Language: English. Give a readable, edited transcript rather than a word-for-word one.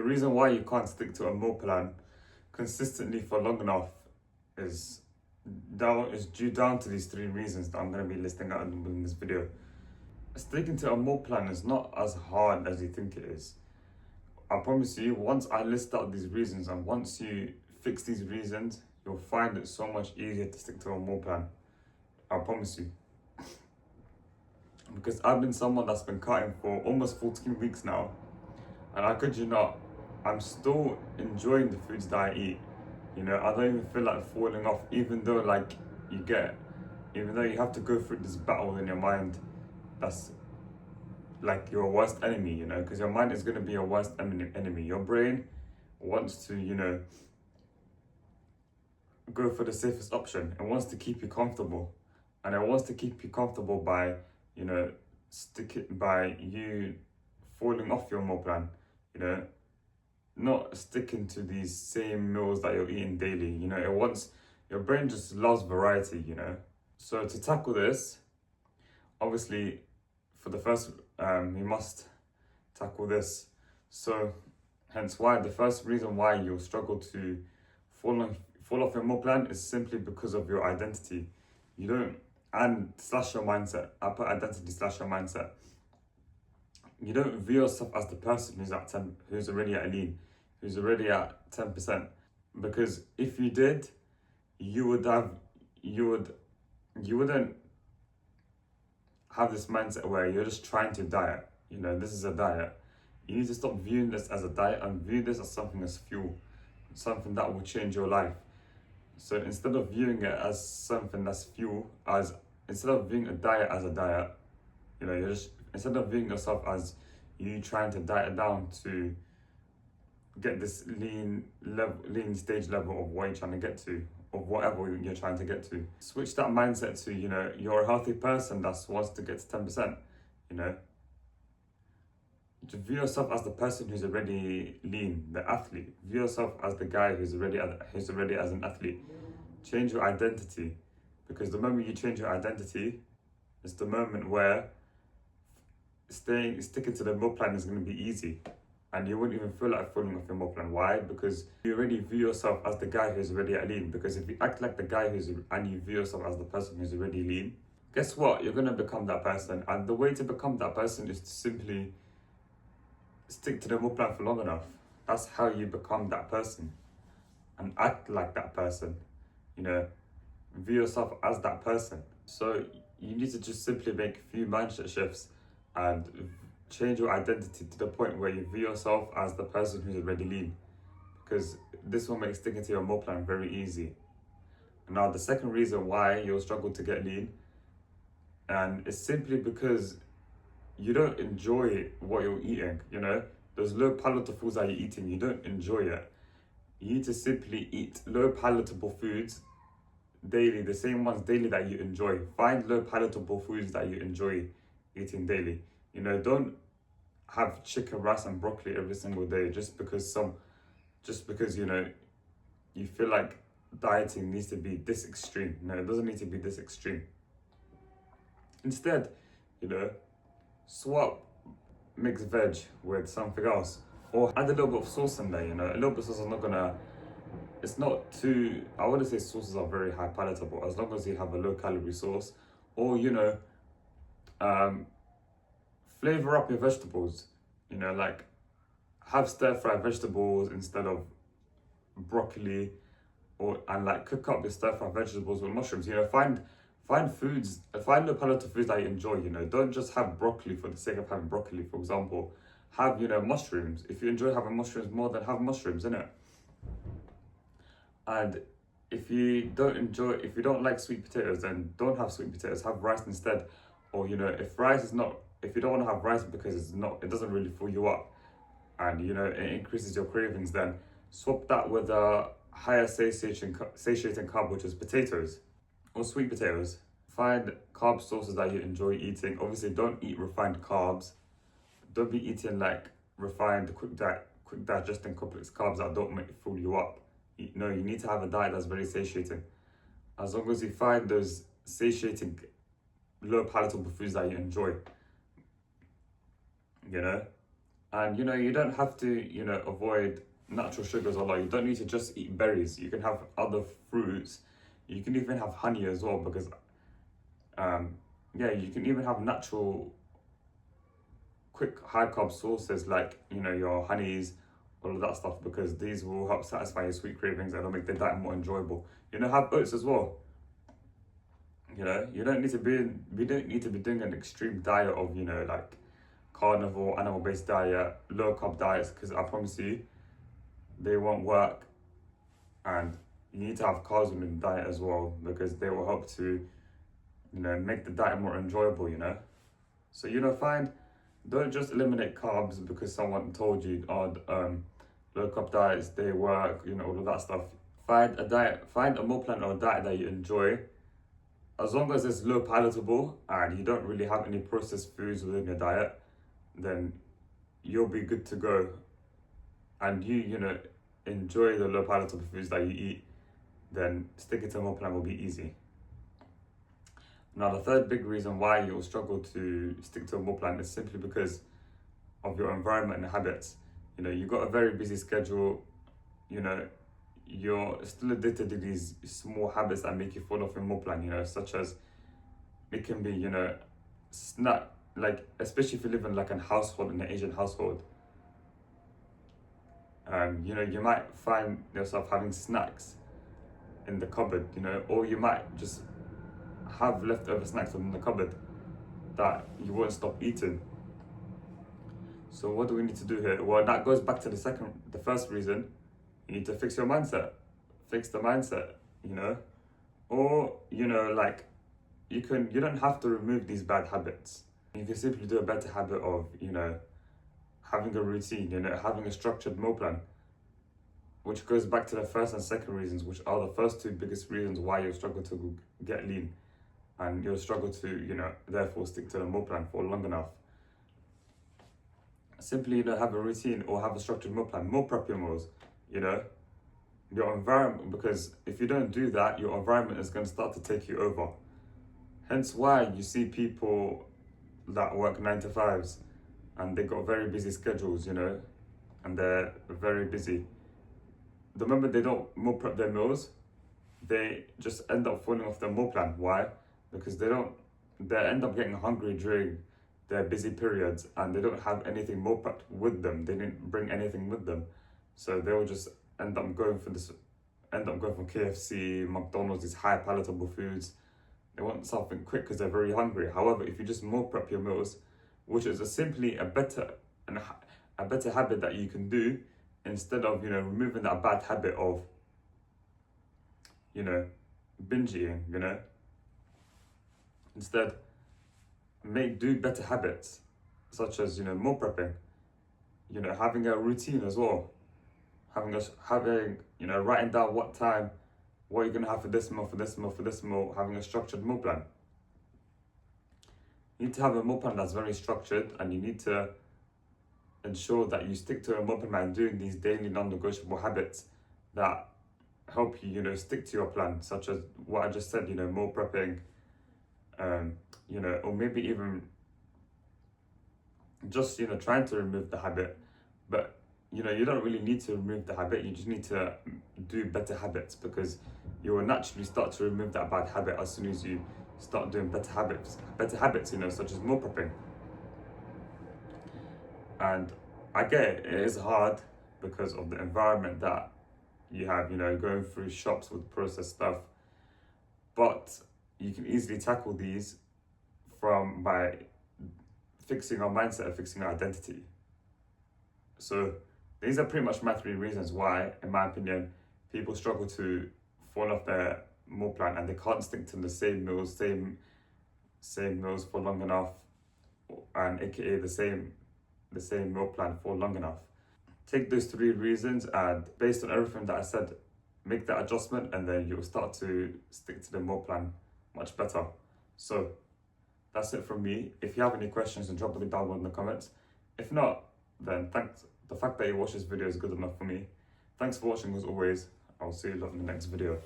reason why you can't stick to a meal plan consistently for long enough is due down to these three reasons that I'm going to be listing out in this video. Sticking to a meal plan is not as hard as you think it is. I promise you, once I list out these reasons and once you fix these reasons, you'll find it so much easier to stick to a meal plan. I promise you. Because I've been someone that's been cutting for almost 14 weeks now, and I kid you not, I'm still enjoying the foods that I eat. You know, I don't even feel like falling off, even though even though you have to go through this battle in your mind that's like your worst enemy, you know, because your mind is going to be your worst enemy. Your brain wants to, you know, go for the safest option. It wants to keep you comfortable, and it wants to keep you comfortable by, you know, by you falling off your meal plan, you know, not sticking to these same meals that you're eating daily. You know, your brain just loves variety, you know. So to tackle this, obviously, for the first, you must tackle this. So hence why the first reason why you'll struggle to fall off your meal plan is simply because of your identity. And slash your mindset. I put identity slash your mindset. You don't view yourself as the person who's already at lean, who's already at 10%. Because if you did, you wouldn't have this mindset where you're just trying to diet. You know, this is a diet. You need to stop viewing this as a diet and view this as something as fuel, something that will change your life. So instead of viewing it as something that's fuel, instead of viewing a diet as a diet, you know, instead of viewing yourself as you trying to diet down to get this lean stage level of what you're trying to get to, of whatever you're trying to get to. Switch that mindset to, you know, you're a healthy person that wants to get to 10%, you know. To view yourself as the person who's already lean, the athlete. View yourself as the guy who's already as an athlete. Change your identity, because the moment you change your identity, it's the moment where sticking to the meal plan is going to be easy, and you wouldn't even feel like falling off your meal plan. Why? Because you already view yourself as the guy who's already at lean. Because if you act like the guy and you view yourself as the person who's already lean, guess what? You're going to become that person, and the way to become that person is to simply stick to the meal plan for long enough. That's how you become that person and act like that person, you know, view yourself as that person. So you need to just simply make a few mindset shifts and change your identity to the point where you view yourself as the person who's already lean, because this will make sticking to your meal plan very easy. Now, the second reason why you'll struggle to get lean, and it's simply because you don't enjoy what you're eating, you know? Those low palatable foods that you're eating, you don't enjoy it. You need to simply eat low palatable foods daily, the same ones daily that you enjoy. Find low palatable foods that you enjoy eating daily. You know, don't have chicken, rice and broccoli every single day just because you know, you feel like dieting needs to be this extreme. No, it doesn't need to be this extreme. Instead, you know, swap mixed veg with something else, or add a little bit of sauce in there. You know, a little bit of sauce is it's not too, I wouldn't say sauces are very high palatable, as long as you have a low calorie sauce. Or, you know, flavor up your vegetables, you know, like have stir fry vegetables instead of broccoli, and like cook up your stir fry vegetables with mushrooms. You know, find low palatable foods that you enjoy. You know, don't just have broccoli for the sake of having broccoli. For example, have, you know, mushrooms. If you enjoy having mushrooms more, then have mushrooms, innit? And if you don't like sweet potatoes, then don't have sweet potatoes, have rice instead. Or, you know, if you don't want to have rice because it doesn't really fill you up, and, you know, it increases your cravings, then swap that with a higher satiating carb, which is potatoes or sweet potatoes. Find carb sources that you enjoy eating. Obviously, don't eat refined carbs. Don't be eating like refined, quick digesting complex carbs that don't fill you up. You know, you need to have a diet that's very satiating. As long as you find those satiating, low palatable foods that you enjoy, you know, And you don't have to, avoid natural sugars a lot. You don't need to just eat berries. You can have other fruits. You can even have honey as well, because um yeah, you can even have natural quick high carb sources like your honeys, all of that stuff, because these will help satisfy your sweet cravings and it'll make the diet more enjoyable. Have oats as well. You don't need to be we don't need to be doing an extreme diet of like carnivore, animal-based diet, low carb diets, because I promise you they won't work. And you need to have carbs in the diet as well, because they will help to make the diet more enjoyable. So find don't just eliminate carbs because someone told you, oh, low carb diets they work, all of that stuff. Find a meal plan or a diet that you enjoy, as long as it's low palatable and you don't really have any processed foods within your diet, then you'll be good to go. And you enjoy the low palatable foods that you eat, then sticking to a meal plan will be easy. Now, the third big reason why you'll struggle to stick to a meal plan is simply because of your environment and habits. You've got a very busy schedule, you're still addicted to these small habits that make you fall off your meal plan, such as it can be, snack, like, especially if you live in like an household, in an Asian household. You might find yourself having snacks in the cupboard, or you might just have leftover snacks in the cupboard that you won't stop eating. So what do we need to do here? Well, that goes back to the first reason. You need to fix your mindset. Fix the mindset, or like you don't have to remove these bad habits. You can simply do a better habit of having a routine, having a structured meal plan, which goes back to the first and second reasons, which are the first two biggest reasons why you'll struggle to get lean, and you'll struggle to therefore stick to the meal plan for long enough. Simply have a routine or have a structured meal plan. Meal prep your meals, your environment, because if you don't do that, your environment is going to start to take you over. Hence why you see people that work 9 to 5s and they got very busy schedules, and they're very busy. The moment they don't meal prep their meals, they just end up falling off their meal plan. Why? Because they end up getting hungry during their busy periods, and they don't have anything meal prepped with them. They didn't bring anything with them, so they will just end up going for KFC, McDonald's, these high palatable foods. They want something quick because they're very hungry. However, if you just meal prep your meals, which is simply a better habit that you can do, instead of removing that bad habit of binge eating, instead do better habits, such as meal prepping, having a routine as well, having writing down what you're gonna have for this meal, having a structured meal plan. You need to have a meal plan that's very structured, and you need to ensure that you stick to a meal plan and doing these daily non-negotiable habits that help you stick to your plan, such as what I just said, meal prepping, or maybe even just trying to remove the habit. But you don't really need to remove the habit, you just need to do better habits, because you will naturally start to remove that bad habit as soon as you start doing better habits, such as meal prepping. And I get it is hard because of the environment that you have, going through shops with processed stuff, but you can easily tackle these by fixing our mindset and fixing our identity. So these are pretty much my 3 reasons why, in my opinion, people struggle to fall off their meal plan, and they can't stick to the same meals for long enough, and aka the same meal plan for long enough. Take those 3 reasons, and based on everything that I said, make that adjustment, and then you'll start to stick to the meal plan much better. So that's it from me. If you have any questions, then drop it down in the comments. If not, then thanks. The fact that you watched this video is good enough for me. Thanks for watching as always. I'll see you in the next video.